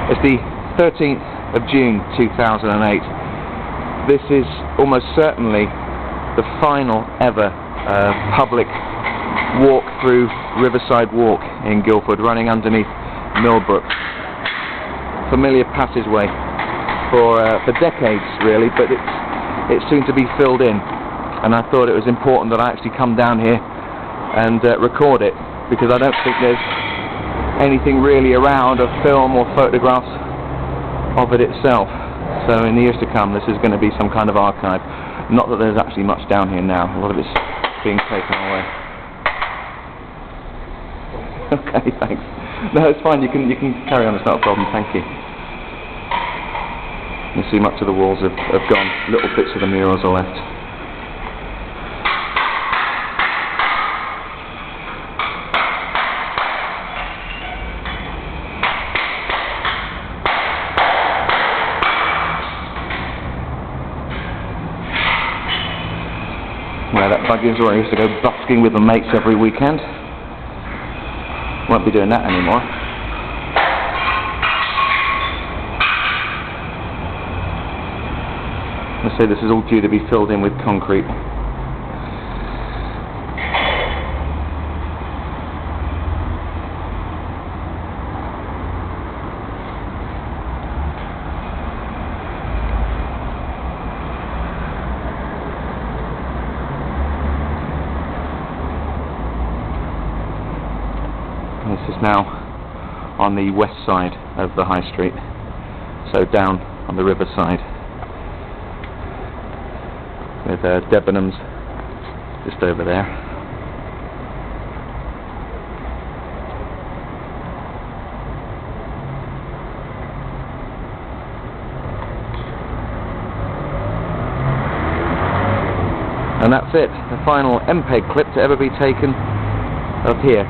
It's the 13th of June 2008. This is almost certainly the final ever public walk through Riverside Walk in Guildford, running underneath Millbrook. Familiar passageway for decades really, but it's soon to be filled in, and I thought it was important that I actually come down here and record it, because I don't think there's anything really around of film or photographs of it itself. So in the years to come this is going to be some kind of archive. Not that there's actually much down here now, a lot of it's being taken away. Okay, thanks. No, it's fine, you can carry on, it's not a problem, thank you. You see much of the walls have gone, little bits of the murals are left. Where that buggy is where I used to go busking with the mates every weekend. Won't be doing that anymore. Let's say this is all due to be filled in with concrete. This is now on the west side of the High Street, so down on the riverside, with Debenhams just over there. And that's it, the final MPEG clip to ever be taken of here.